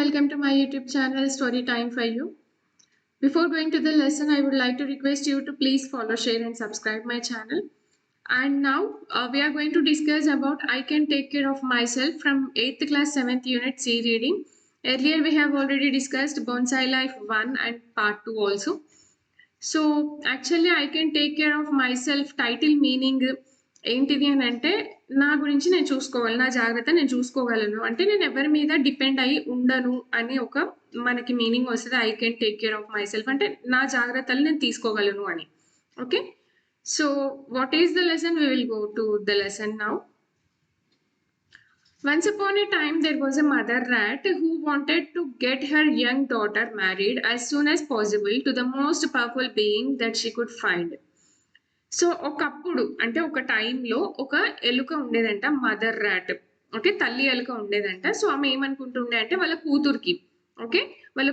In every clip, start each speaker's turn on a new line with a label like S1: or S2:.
S1: welcome to my YouTube channel Story Time for You. Before going to the lesson, I would like to request you to please follow, share and subscribe my channel. And now we are going to discuss about I Can Take Care of Myself from 8th class 7th unit C reading. Earlier we have already discussed Bonsai Life 1 and part 2 also. So actually I can take care of myself title meaning ఏంటిది అని అంటే నా గురించి నేను చూసుకోవాలి, నా జాగ్రత్త నేను చూసుకోగలను అంటే నేను ఎవరి మీద డిపెండ్ అయ్యి ఉండను అని ఒక మనకి మీనింగ్ వస్తుంది. I can take care of myself అంటే నా జాగ్రత్తలు నేను తీసుకోగలను అని. Okay, so what is the lesson? We will go to the lesson now. Once upon a time, there was a mother rat who wanted to get her young daughter married as soon as possible to the most powerful being that she could find. So ఒకప్పుడు అంటే ఒక టైంలో ఒక ఎలుక ఉండేదంట, mother rat. Okay, తల్లి ఎలుక ఉండేదంట. So ఆమె ఏమనుకుంటుండే అంటే వాళ్ళ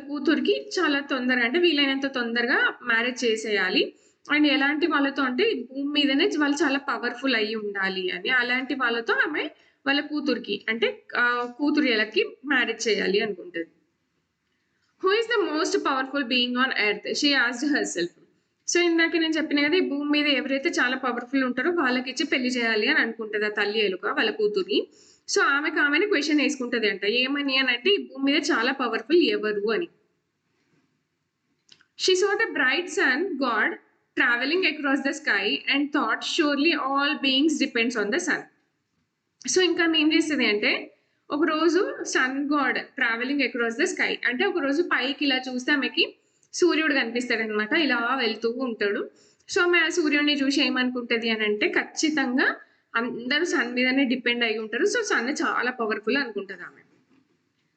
S1: కూతురికి చాలా తొందరగా అంటే వీలైనంత తొందరగా మ్యారేజ్ చేసేయాలి అండ్ ఎలాంటి వాళ్ళతో అంటే భూమి మీదనే వాళ్ళు చాలా పవర్ఫుల్ అయ్యి ఉండాలి అని, అలాంటి వాళ్ళతో ఆమె వాళ్ళ కూతురికి అంటే కూతురు ఎలకి మ్యారేజ్ చేయాలి అనుకుంటుంది. Who is the most powerful being on earth she asked her self. So ఇందాక నేను చెప్పిన కదా, ఈ భూమి మీద ఎవరైతే చాలా పవర్ఫుల్ ఉంటారో వాళ్ళకి ఇచ్చి పెళ్లి చేయాలి అని అనుకుంటుంది ఆ తల్లి ఎలుక వాళ్ళ కూతుర్ని. సో ఆమెని క్వశ్చన్ వేసుకుంటది అంట, ఏమని అని అంటే ఈ భూమి మీద చాలా పవర్ఫుల్ ఎవరు అని. She saw the bright sun god traveling across the sky and thought surely all beings depends on the sun. సో ఇంకా ఏం చేస్తుంది అంటే ఒకరోజు sun god travelling across the sky అంటే ఒకరోజు పైకి ఇలా చూస్తే ఆమెకి సూర్యుడు కనిపిస్తాడు అనమాట, ఇలా వెళ్తూ ఉంటాడు. సో ఆమె ఆ సూర్యుడిని చూసి ఏమనుకుంటుంది అని అంటే ఖచ్చితంగా అందరూ సన్ మీదనే డిపెండ్ అయి ఉంటారు, సో సన్ చాలా పవర్ఫుల్ అనుకుంటుంది ఆమె.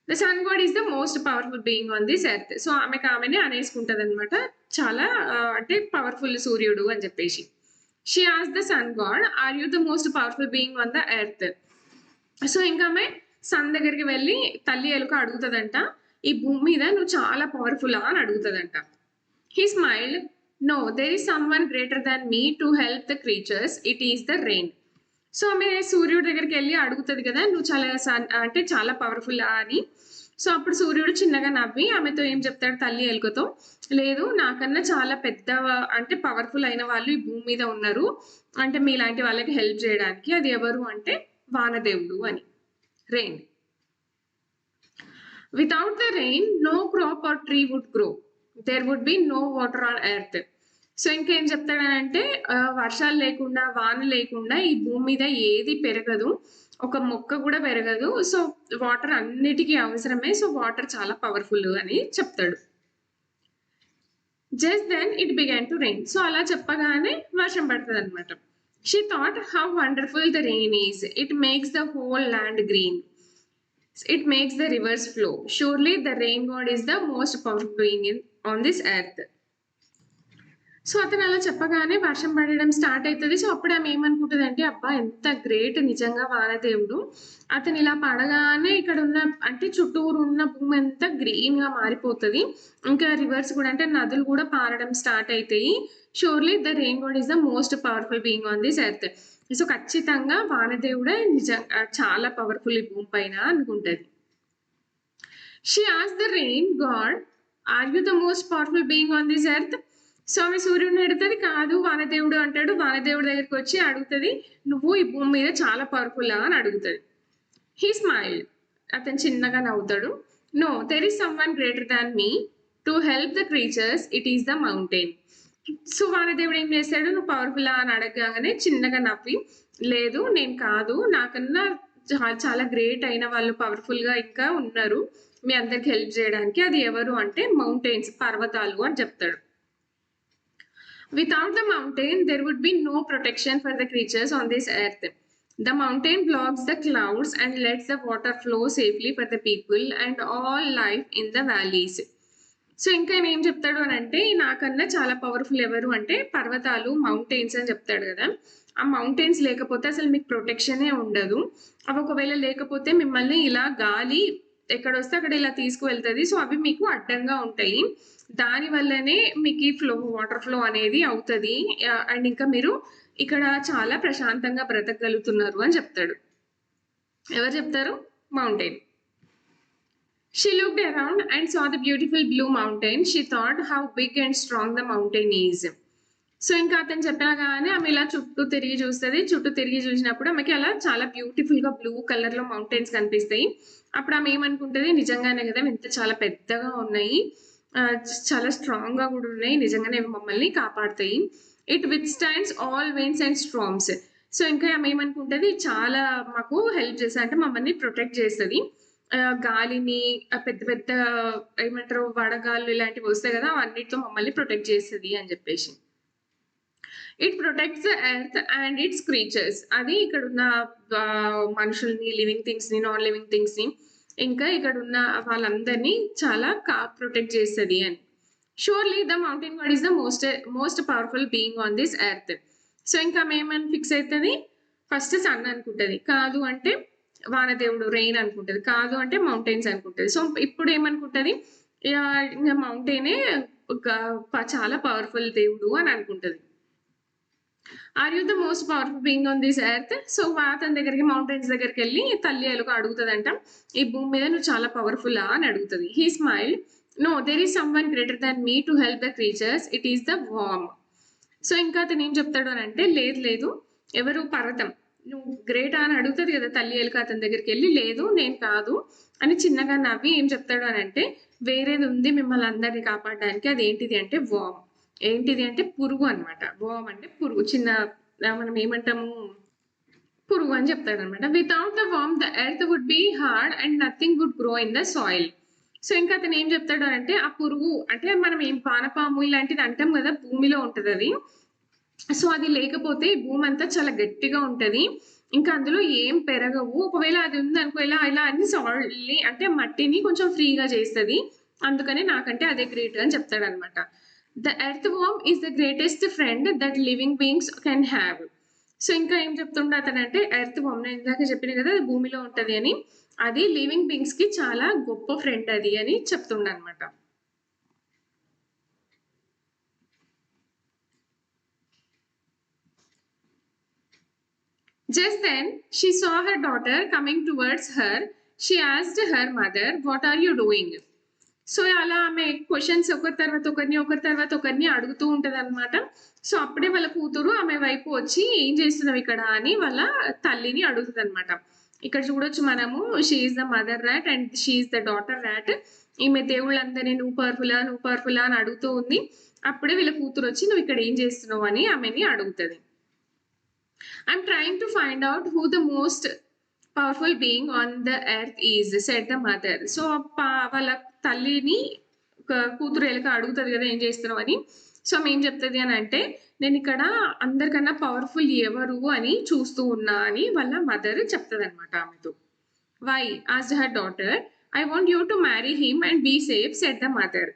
S1: The sun god is the most powerful being on this earth. సో ఆమెని అనేసుకుంటుంది అనమాట, చాలా అంటే పవర్ఫుల్ సూర్యుడు అని చెప్పేసి. She asked the sun god, are you the most powerful being on the earth? So ఇంకా ఆమె సన్ దగ్గరికి వెళ్ళి తల్లి ఎలుక అడుగుతుందంట, ఈ భూమి మీద నువ్వు చాలా పవర్ఫుల్ అని అడుగుతుందంట. He smiled, no, there is someone greater than me to help the creatures, it is the rain. So ఆమె సూర్యుడి దగ్గరికి వెళ్ళి అడుగుతుంది కదా, నువ్వు చాలా పవర్ఫుల్ అని. సో అప్పుడు సూర్యుడు చిన్నగా నవ్వి ఆమెతో ఏం చెప్తాడు తల్లి ఎలుకతో, లేదు నాకన్నా చాలా పెద్ద అంటే పవర్ఫుల్ అయిన వాళ్ళు ఈ భూమి మీద ఉన్నారు అంటే మీలాంటి వాళ్ళకి హెల్ప్ చేయడానికి, అది ఎవరు అంటే వానదేవుడు అని. Rain. Without the rain no crop or tree would grow, there would be no water on earth. సో ఇంకేం చెప్తాడంటే వర్షాలు లేకుండా వాన లేకుండా ఈ భూమి మీద ఏది పెరగదు, ఒక మొక్క కూడా పెరగదు. సో వాటర్ అన్నిటికీ అవసరమే, సో వాటర్ చాలా పవర్ఫుల్ అని చెప్తాడు. Just then it began to rain. సో అలా చెప్పగానే వర్షం పడుతుంది అనమాట. She thought how wonderful the rain is, it makes the whole land green, it makes the rivers flow, surely the rain god is the most powerful being on this earth. సో అతను అలా చెప్పగానే వర్షం పడడం స్టార్ట్ అవుతుంది. So అప్పుడు ఆమె ఏమనుకుంటుంది అంటే, అబ్బా ఎంత గ్రేట్ నిజంగా వానదేవుడు, అతను ఇలా పడగానే ఇక్కడ ఉన్న అంటే చుట్టూరు ఉన్న భూమి అంతా గ్రీన్ గా మారిపోతుంది, ఇంకా రివర్స్ కూడా అంటే నదులు కూడా పారడం స్టార్ట్ అవుతాయి. Surely the rain god is the most powerful being on this earth. సో ఖచ్చితంగా వానదేవుడే నిజంగా చాలా పవర్ఫుల్ ఈ భూమి పైన అనుకుంటుంది. She asked the rain god, are you the most powerful being on this earth? సో ఆమె సూర్యుడిని అడుగుతుంది, కాదు వానదేవుడు అంటాడు. వానదేవుడి దగ్గరికి వచ్చి అడుగుతుంది, నువ్వు ఈ భూమి మీద చాలా పవర్ఫుల్ అని అడుగుతుంది. హీ స్మైల్డ్, అతను చిన్నగా నవ్వుతాడు. No, there is someone greater than me to help the creatures, it is the mountain. So వానదేవుడు ఏం చేశాడు, నువ్వు పవర్ఫుల్ అని అడగగానే చిన్నగా నవ్వి, లేదు నేను కాదు, నాకన్నా చాలా గ్రేట్ అయిన వాళ్ళు పవర్ఫుల్ గా ఇంకా ఉన్నారు మీ అందరికి హెల్ప్ చేయడానికి, అది ఎవరు అంటే మౌంటైన్స్, పర్వతాలు అని చెప్తాడు. Without the mountain, there would be no protection for the creatures on this earth. The mountain blocks the clouds and lets the water flow safely for the people and all life in the valleys. So ఇంకా ఏం చెప్తాడు అని అంటే, నాకన్నా చాలా powerful ఎవరు అంటే పర్వతాలు, మౌంటైన్స్ అని చెప్తాడు కదా. ఆ మౌంటైన్స్ లేకపోతే అసలు మీకు ప్రొటెక్షనే ఉండదు. అవి ఒకవేళ లేకపోతే మిమ్మల్ని ఇలా గాలి ఎక్కడ వస్తే అక్కడ ఇలా తీసుకువెళ్తుంది. సో అవి మీకు అడ్డంగా ఉంటాయి, దాని వల్లనే మీకు ఈ వాటర్ ఫ్లో అనేది అవుతుంది అండ్ ఇంకా మీరు ఇక్కడ చాలా ప్రశాంతంగా బ్రతకగలుగుతున్నారు అని చెప్తాడు. ఎవరు చెప్తారు? Mountain. She looked around and saw the beautiful blue mountain. She thought how big and strong the mountain is. So ఇంకా అతను చెప్పగానే ఆమె ఇలా చుట్టూ తిరిగి చూస్తది. చుట్టూ తిరిగి చూసినప్పుడు ఆమెకి అలా చాలా బ్యూటిఫుల్‌గా బ్లూ కలర్‌లో మౌంటైన్స్ కనిపిస్తాయి. అప్పుడు ఆమె ఏమనుకుంటది నిజంగానే కదా! ఇంత చాలా పెద్దగా ఉన్నాయి. చాలా స్ట్రాంగ్‌గా కూడా ఉన్నాయి. నిజంగానే అవి మమ్మల్ని కాపాడతాయి. It withstands all winds and storms. So ఇంకా ఆమె ఏమనుకుంటది చాలా మాకు హెల్ప్ చేస్తది. అంటే మమ్మల్ని ప్రొటెక్ట్ చేస్తది. గాలిని పెద్ద పెద్ద ఏమంటారు వడగాలులు ఇలాంటివి వస్తాయి కదా! అవన్నిటితో మమ్మల్ని ప్రొటెక్ట్ చేస్తది అని చెప్పేసి. It protects the earth and its creatures. అది ఇక్కడున్న మనుషుల్ని, లివింగ్ థింగ్స్‌ని, నాన్ లివింగ్ థింగ్స్‌ని ఇంకా ఇక్కడున్న వాళ్ళందరినీ చాలా ప్రొటెక్ట్ చేస్తది అని. Surely the mountain god is the most powerful being on this earth. So ఇంకా ఆమె ఏమని ఫిక్స్ అయితది? ఫస్ట్ సన్ అనుకుంటది. కాదు అంటే వానదేవుడు రెయిన్ అనుకుంటది. కాదు అంటే మౌంటైన్స్ అనుకుంటది. సో ఇప్పుడు ఏమనుకుంటది? ఇంగ మౌంటైనే చాలా పవర్‌ఫుల్ దేవుడు అని అనుకుంటది. Are you the most powerful being on this earth? So అతని దగ్గరికి మౌంటైన్స్ దగ్గరికెళ్ళి తల్లి ఎలుక అడుగుతదంట. ఈ భూమి మీద నువ్వు చాలా పవర్‌ఫుల్లా అని అడుగుతది. He smiled. No there is someone greater than me to help the creatures. It is the worm. So ఇంకా అతను ఏం చెప్తాడు అనంటే లేదు లేదు ఎవరు పర్వతం. నువ్వు గ్రేటా అని అడుగుతది కదా తల్లి ఎలుక అతని దగ్గరికెళ్ళి. లేదు నేను కాదు అని చిన్నగా నవ్వి ఏం చెప్తాడు అనంటే వేరేది ఉంది మిమ్మల్ని అందరిని కాపాడడానికి. అదేంటిది అంటే వార్మ్. ఏంటిది అంటే పురుగు అన్నమాట. వార్మ్ అంటే పురుగు. చిన్న మనం ఏమంటాము పురుగు అని చెప్తాడన్నమాట. Without the worm the earth would be hard and nothing would grow in the soil. So ఇంకా అతను ఏం చెప్తాడు అంటే ఆ పురుగు అంటే మనం ఏం పానపాము ఇలాంటిది అంటాం కదా భూమిలో ఉంటదది. సో అది లేకపోతే ఈ భూమి అంతా చాలా గట్టిగా ఉంటది. ఇంకా అందులో ఏం పెరగవు. ఒకవేళ అది ఉందనుకో ఇలా ఇలా అన్ని సాయిల్‌ని అంటే మట్టిని కొంచెం ఫ్రీగా చేస్తది. అందుకని నాకంటే అదే గ్రేట్ అని చెప్తాడన్నమాట. The earthworm is the greatest friend that living beings can have. So ఇంకా ఏం చెప్తుండే అతనంటే ఎర్త్ వార్మ్ నేను ఇందాక చెప్పిన కదా అది భూమిలో ఉంటది అని. అది లివింగ్ బీయింగ్స్‌కి చాలా గొప్ప ఫ్రెండ్ అది అని చెప్తుండనమాట. Just then, she saw her daughter coming towards her. She asked her mother, "What are you doing?" So అలా ఆమె క్వెషన్స్ ఒకరి తర్వాత ఒకరిని అడుగుతూ ఉంటదనమాట. సో అప్పుడే వాళ్ళ కూతురు ఆమె వైపు వచ్చి ఏం చేస్తున్నావు ఇక్కడ అని వాళ్ళ తల్లిని అడుగుతదనమాట. ఇక్కడ చూడొచ్చు మనము she is the mother rat and she is the daughter rat. ఈమె దేవుళ్ళందరినీ నువ్వు పవర్ఫులా అని అడుగుతూ ఉంది. అప్పుడే వీళ్ళ కూతురు వచ్చి నువ్వు ఇక్కడ ఏం చేస్తున్నావు అని ఆమెని అడుగుతది. I'm trying to find out who the most powerful being on the earth is, said the mother. So వాళ్ళ తల్లిని కూతురు ఎలుక అడుగుతది కదా ఏం చేస్తున్నావు అని. సో ఆమె ఏం చెప్తది అని అంటే నేను ఇక్కడ అందరికన్నా పవర్ఫుల్ ఎవరు అని చూస్తూ ఉన్నా అని వాళ్ళ మదర్ చెప్తదనమాట ఆమెతో. Why asked her daughter. I want you to marry him and be safe, said the mother.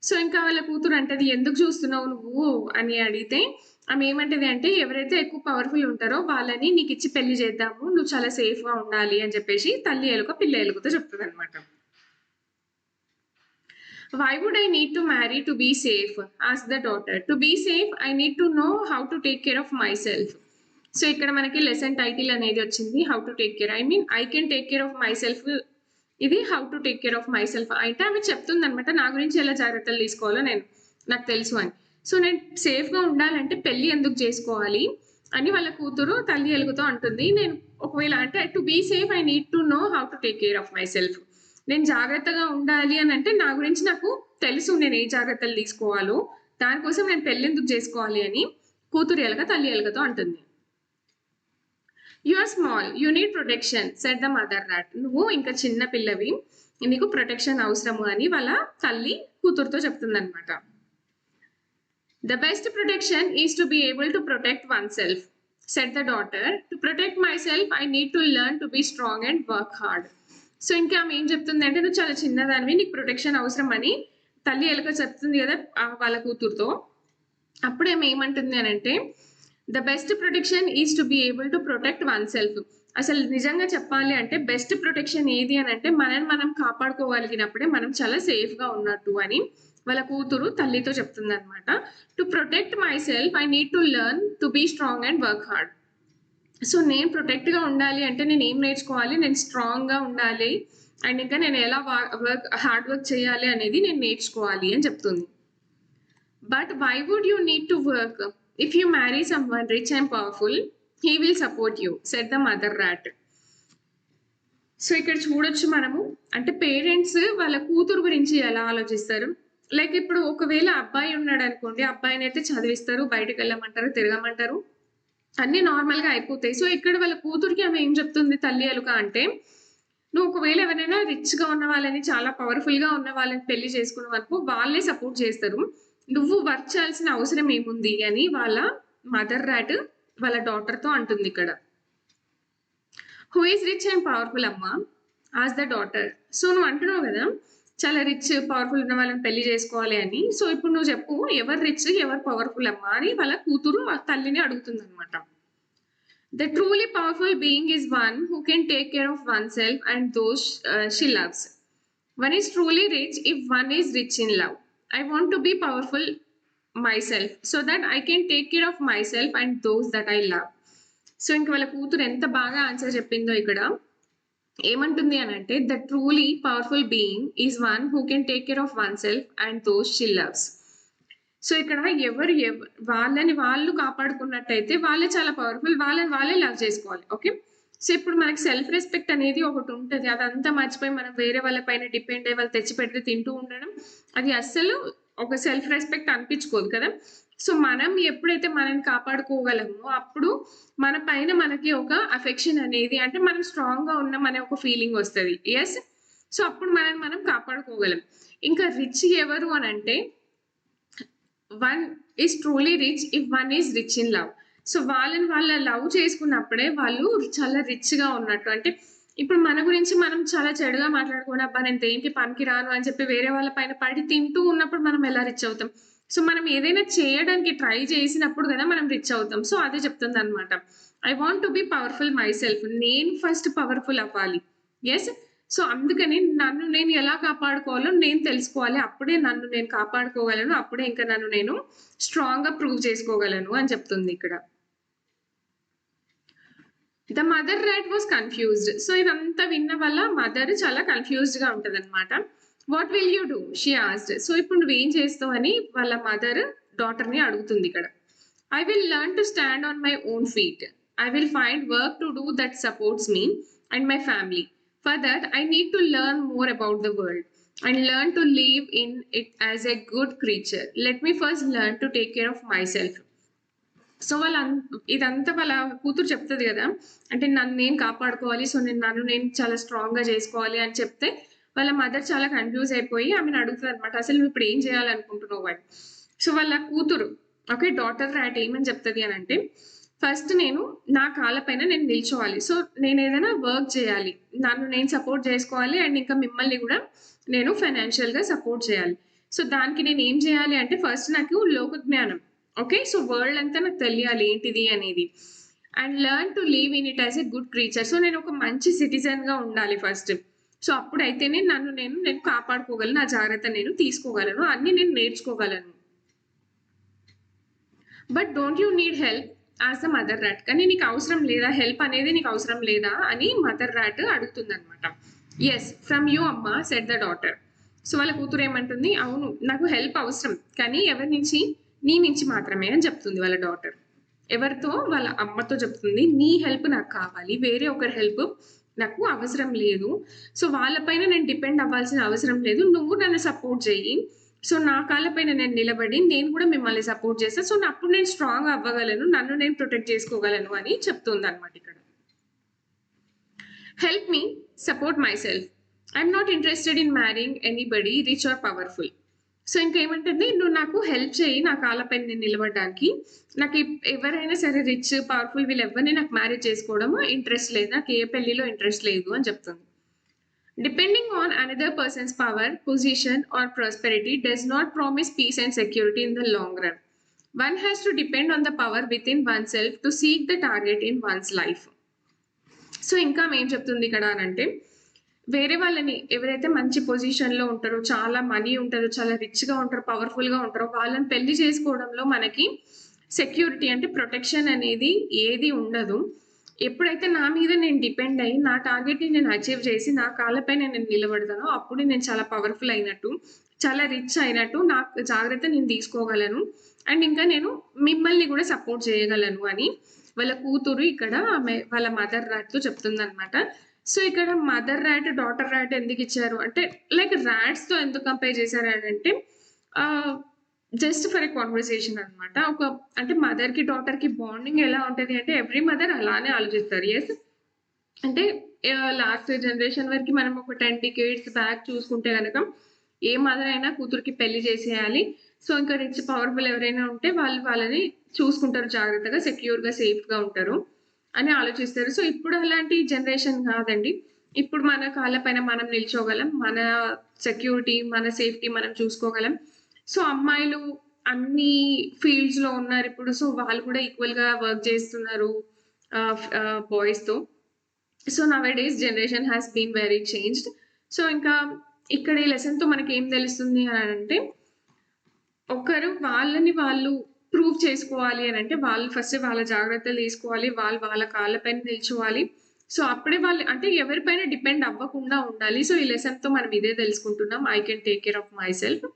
S1: సో ఇంకా వాళ్ళ కూతురు అంటది ఎందుకు చూస్తున్నావు నువ్వు అని అడిగితే ఆమె ఏమంటది అంటే ఎవరైతే ఎక్కువ పవర్ఫుల్ ఉంటారో వాళ్ళని నీకు ఇచ్చి పెళ్లి చేద్దాము నువ్వు చాలా సేఫ్ గా ఉండాలి అని చెప్పేసి తల్లి ఎలుక పిల్ల ఎలుకతో చెప్తుంది అనమాట. Why would I need to marry to be safe asked the daughter. To be safe I need to know how to take care of myself. So ఇక్కడ మనకి లెసన్ టైటిల్ అనేది వచ్చింది how to take care. I mean I can take care of myself. ఇది how to take care of myself అంటే ఆమె చెప్తుంది అనమాట నా గురించి ఎలా జాగ్రత్తలు తీసుకోవాలో నాకు తెలుసు అని. సో నేను సేఫ్గా ఉండాలంటే పెళ్లి ఎందుకు చేసుకోవాలి అని వాళ్ళ కూతురు తల్లి ఎలుగుతో అంటుంది. నేను ఒకవేళ అంటే to be safe I need to know how to take care of myself. నేను జాగ్రత్తగా ఉండాలి అని అంటే నా గురించి నాకు తెలుసు నేను ఏ జాగ్రత్తలు తీసుకోవాలో దానికోసం నేను పెళ్లి ఎందుకు చేసుకోవాలి అని కూతురు ఎలుక తల్లి ఎలుకతో అంటుంది. You are small you need protection, said the mother rat. నువ్వు ఇంకా చిన్న పిల్లవి నీకు ప్రొటెక్షన్ అవసరము అని వాళ్ళ తల్లి కూతురుతో చెప్తుంది అనమాట. The best protection is to be able to protect oneself, said the daughter. To protect myself, I need to learn to be strong and work hard. So ఇంకా ఆమె ఏం చెప్తుంది అంటే నువ్వు చాలా చిన్నదానివి నీకు ప్రొటెక్షన్ అవసరం అని తల్లి ఎలుక చెప్తుంది కదా వాళ్ళ కూతురుతో. అప్పుడు ఆమె ఏమంటుంది అని అంటే the best protection is to be able to protect one self. అసలు నిజంగా చెప్పాలి అంటే బెస్ట్ ప్రొటెక్షన్ ఏది అని అంటే మనం కాపాడుకోగలిగినప్పుడే మనం చాలా సేఫ్గా ఉన్నట్టు అని వాళ్ళ కూతురు తల్లితో చెప్తుంది అనమాట. To protect myself I need to learn to be strong and work hard. సో నేను ప్రొటెక్ట్గా ఉండాలి అంటే నేను ఏం నేర్చుకోవాలి, నేను స్ట్రాంగ్గా ఉండాలి అండ్ ఇంకా నేను ఎలా హార్డ్ వర్క్ చేయాలి అనేది నేను నేర్చుకోవాలి అని చెప్తుంది. But why would you need to work? If you marry someone rich and powerful, he will support you, said the mother rat. సో ఇక్కడ చూడొచ్చు మనము, అంటే పేరెంట్స్ వాళ్ళ కూతురు గురించి ఎలా ఆలోచిస్తారు. లైక్ ఇప్పుడు ఒకవేళ అబ్బాయి ఉన్నాడు అనుకోండి, అబ్బాయిని అయితే చదివిస్తారు, బయటకు వెళ్ళమంటారు, తిరగమంటారు, అన్ని నార్మల్ గా అయిపోతాయి. సో ఇక్కడ వాళ్ళ కూతురికి ఆమె ఏం చెప్తుంది తల్లి అలుక అంటే, నువ్వు ఒకవేళ ఎవరైనా రిచ్ గా ఉన్న వాళ్ళని, చాలా పవర్ఫుల్ గా ఉన్న వాళ్ళని పెళ్లి చేసుకున్న వరకు వాళ్ళే సపోర్ట్ చేస్తారు, నువ్వు వర్క్ చేయాల్సిన అవసరం ఏముంది అని వాళ్ళ మదర్ ర్యాట్ వాళ్ళ డాటర్ తో అంటుంది ఇక్కడ. Who is rich and powerful అమ్మా? ఆస్ ద డాటర్. సో నువ్వు అంటున్నావు కదా చాలా రిచ్ పవర్ఫుల్ ఉన్న వాళ్ళని పెళ్లి చేసుకోవాలి అని. సో ఇప్పుడు నువ్వు చెప్పు, ఎవరు రిచ్ ఎవరు పవర్ఫుల్ అమ్మా అని వాళ్ళ కూతురు వాళ్ళ తల్లిని అడుగుతుంది అనమాట. The truly powerful being is one who can take care of oneself and those she loves. One is truly rich if one is rich in love. I want to be powerful myself so that I can take care of myself and those that I love. So ఇంక వాళ్ళ కూతురు ఎంత బాగా answer చెప్పిందో ఇక్కడ. ఏమంటుంది అని అంటే, the truly powerful being is one who can take care of oneself and those she loves. So ఇక్కడ వాళ్ళని వాళ్ళు కాపాడుకున్నట్టయితే వాళ్ళే చాలా పవర్ఫుల్, వాళ్ళని వాళ్ళే లవ్ చేసుకోవాలి. ఓకే, సో ఇప్పుడు మనకి సెల్ఫ్ రెస్పెక్ట్ అనేది ఒకటి ఉంటుంది, అదంతా మర్చిపోయి మనం వేరే వాళ్ళ పైన డిపెండ్ అయ్యి వాళ్ళు తెచ్చి పెడితే తింటూ ఉండడం, అది అస్సలు ఒక సెల్ఫ్ రెస్పెక్ట్ అనిపించుకోదు కదా. సో మనం ఎప్పుడైతే మనల్ని కాపాడుకోగలమో అప్పుడు మన పైన మనకి ఒక అఫెక్షన్ అనేది, అంటే మనం స్ట్రాంగ్ గా ఉన్నాం అనే ఒక ఫీలింగ్ వస్తుంది. ఎస్, సో అప్పుడు మనల్ని మనం కాపాడుకోగలం. ఇంకా రిచ్ ఎవరు అని అంటే, one is truly rich if one is rich in love. So వాళ్ళని వాళ్ళ లవ్ చేసుకున్నప్పుడే వాళ్ళు చాలా రిచ్ గా ఉన్నట్టు. అంటే ఇప్పుడు మన గురించి మనం చాలా చెడుగా మాట్లాడుకుని, అబ్బా నేను దేనికి పనికి రాను అని చెప్పి వేరే వాళ్ళ పైన పడి తింటూ ఉన్నప్పుడు మనం ఎలా రిచ్ అవుతాం? సో మనం ఏదైనా చేయడానికి ట్రై చేసినప్పుడు కదా మనం రిచ్ అవుతాం. సో అదే చెప్తుంది అనమాట. I want to be powerful my self, నేను ఫస్ట్ పవర్ఫుల్ అవ్వాలి. ఎస్, సో అందుకని నన్ను నేను ఎలా కాపాడుకోవాలో నేను తెలుసుకోవాలి, అప్పుడే నన్ను నేను కాపాడుకోగలను, అప్పుడే ఇంకా నన్ను నేను స్ట్రాంగ్ గా ప్రూవ్ చేసుకోగలను అని చెప్తుంది ఇక్కడ. The mother rat was confused. So ఇదంతా విన్న వల్ల మదర్ చాలా కన్ఫ్యూజ్డ్ గా ఉంటది అనమాట. What will you do she asked. So ఇప్పుడు నువ్వేం చేస్తావు అని వాళ్ళ మదర్ డాటర్ ని అడుగుతుంది ఇక్కడ. I will learn to stand on my own feet. I will find work to do that supports me and my family. For that I need to learn more about the world and learn to live in it as a good creature. Let me first learn to take care of myself. So ఇదంతా వాళ్ళ కూతురు చెప్తుంది కదా, అంటే నన్ను నేను కాపాడుకోవాలి, so నన్ను నేను చాలా స్ట్రాంగ్ గా చేసుకోవాలి అని చెప్తే వాళ్ళ మదర్ చాలా కన్ఫ్యూజ్ అయిపోయి ఆమెను అడుగుతుంది అనమాట, అసలు నువ్వు ఇప్పుడు ఏం చేయాలనుకుంటున్నావు అని. సో వాళ్ళ కూతురు, ఓకే, డాటర్ ర్యాట్ ఏమని చెప్తుంది అని అంటే, ఫస్ట్ నేను నా కాళ్ళపైన నేను నిల్చోవాలి, సో నేను ఏదైనా వర్క్ చేయాలి, నన్ను నేను సపోర్ట్ చేసుకోవాలి, అండ్ ఇంకా మిమ్మల్ని కూడా నేను ఫైనాన్షియల్ గా సపోర్ట్ చేయాలి. సో దానికి నేను ఏం చేయాలి అంటే, ఫస్ట్ నాకు లోక జ్ఞానం, ఓకే, సో వరల్డ్ అంతా నాకు తెలియాలి ఏంటిది అనేది, and learn to live in it as a good creature. So నేను ఒక మంచి సిటిజన్ గా ఉండాలి ఫస్ట్. సో అప్పుడైతేనే నన్ను నేను కాపాడుకోగలను, నా జాగ్రత్త నేను తీసుకోగలను, అన్ని నేను నేర్చుకోగలను. But don't you need help as the mother rat. కానీ నీకు అవసరం లేదా, హెల్ప్ అనేది నీకు అవసరం లేదా అని మదర్ ర్యాట్ అడుగుతుంది అనమాట. ఎస్, ఫ్రమ్ యూ అమ్మ, సెడ్ ద డాటర్. సో వాళ్ళ కూతురు ఏమంటుంది, అవును నాకు హెల్ప్ అవసరం, కానీ ఎవరి నుంచి, నీ నుంచి మాత్రమే అని చెప్తుంది వాళ్ళ డాటర్. ఎవరితో? వాళ్ళ అమ్మతో చెప్తుంది, నీ హెల్ప్ నాకు కావాలి, వేరే ఒకరి హెల్ప్ నాకు అవసరం లేదు. సో వాళ్ళపైన నేను డిపెండ్ అవ్వాల్సిన అవసరం లేదు, నువ్వు నన్ను సపోర్ట్ చెయ్యి, సో నా కాళ్ళపైన నేను నిలబడి నేను కూడా మిమ్మల్ని సపోర్ట్ చేస్తాను, సో అప్పుడు నేను స్ట్రాంగ్ అవ్వగలను, నన్ను నేను ప్రొటెక్ట్ చేసుకోగలను అని చెప్తుంది అనమాట ఇక్కడ. Help me support myself. I'm not interested in marrying anybody rich or powerful. సో ఇంకా ఏమంటుంది, నువ్వు నాకు హెల్ప్ చేయి నా కాళ్ళపైన నేను నిలబడడానికి, నాకు ఎవరైనా సరే రిచ్ పవర్ఫుల్ వీళ్ళు ఎవరిని నాకు మ్యారేజ్ చేసుకోవడం ఇంట్రెస్ట్ లేదు, నాకు ఏ పెళ్లిలో ఇంట్రెస్ట్ లేదు అని చెప్తుంది. Depending on another person's power, position or prosperity does not promise peace and security in the long run. One has to depend on the power within oneself to seek the target in one's life. సో ఇంకా ఏం చెప్తుంది ఇక్కడ అని అంటే, వేరే వాళ్ళని ఎవరైతే మంచి పొజిషన్ లో ఉంటారో, చాలా మనీ ఉంటారో, చాలా రిచ్ గా ఉంటారో, పవర్ఫుల్ గా ఉంటారో, వాళ్ళని పెళ్లి చేసుకోవడంలో మనకి సెక్యూరిటీ అంటే ప్రొటెక్షన్ అనేది ఏది ఉండదు. ఎప్పుడైతే నా మీద నేను డిపెండ్ అయ్యి, నా టార్గెట్‌ని నేను అచీవ్ చేసి, నా కాళ్ళపైన నేను నిలబడతానో, అప్పుడు నేను చాలా పవర్‌ఫుల్ అయినట్టు, చాలా రిచ్ అయినట్టు, నాకు జాగ్రత్త నేను తీసుకోగలను. అండ్ ఇంకా నేను మిమ్మల్ని గూడా సపోర్ట్ చేయగలను అని వాళ్ళ కూతురు ఇక్కడ ఆమె వాళ్ళ మదర్ ర్యాట్‌తో చెప్తుందనమాట. సో, ఇక్కడ మదర్ ర్యాట్, డాటర్ ర్యాట్ ఎందుకిచ్చారు అంటే, లైక్ ర్యాట్స్‌తో ఎందుకు కంపేర్ చేశారు అనంటే, ఆహ్, జస్ట్ ఫర్ ఎ కన్వర్జేషన్ అనమాట. అంటే మదర్‌కి, డాటర్‌కి బాండింగ్ ఎలా ఉంటది అంటే ఎవ్రి మదర్ అలానే ఆలోచిస్తారు. యెస్. అంటే లాస్ట్ జనరేషన్ వరకి మనం ఒక 10 డికేడ్స్ బ్యాక్ చూసుకుంటే గనక, ఏ మదర్ అయినా కూతురికి పెళ్లి చేసేయాలి. సో, ఇంకా రిచ్, పవర్‌ఫుల్ ఎవరైనా ఉంటే వాళ్ళు వాళ్ళని చూసుకుంటారు జాగ్రత్తగా, సెక్యూర్‌గా, సేఫ్‌గా ఉంటారు అని ఆలోచిస్తారు. సో, ఇప్పుడు అలాంటి జనరేషన్ కాదండి. ఇప్పుడు మన కాళ్ళ పైన మనం నిల్చోగలం. మన సెక్యూరిటీ, మన సేఫ్టీ మనం చూసుకోగలం. సో, అమ్మాయిలు అన్ని ఫీల్డ్స్‌లో ఉన్నారిప్పుడు. సో, వాళ్ళు కూడా ఈక్వల్‌గా వర్క్ చేస్తున్నారు బాయ్స్‌తో. So, nowadays generation has been very changed. So, ఇంకా ఇక్కడ ఈ లెసన్‌తో మనకేం తెలుస్తుంది అనంటే, ఒకరు వాళ్ళని వాళ్ళు ప్రూవ్ చేసుకోవాలి అనంటే, వాళ్ళు ఫస్ట్ వాళ్ళ జాగ్రత్తలు తీసుకోవాలి. వాళ్ళు వాళ్ళ కాళ్ళ పైన నిల్చోవాలి. సో, అప్పుడే వాళ్ళు అంటే ఎవరి పైన డిపెండ్ అవ్వకుండా ఉండాలి. సో, ఈ లెసన్‌తో మనం ఇదే తెలుసుకుంటున్నాం. I can take care of my self.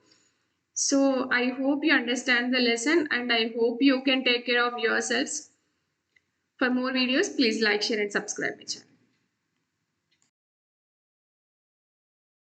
S1: So, I hope you understand the lesson and I hope you can take care of yourselves. For more videos, please like, share and subscribe my channel.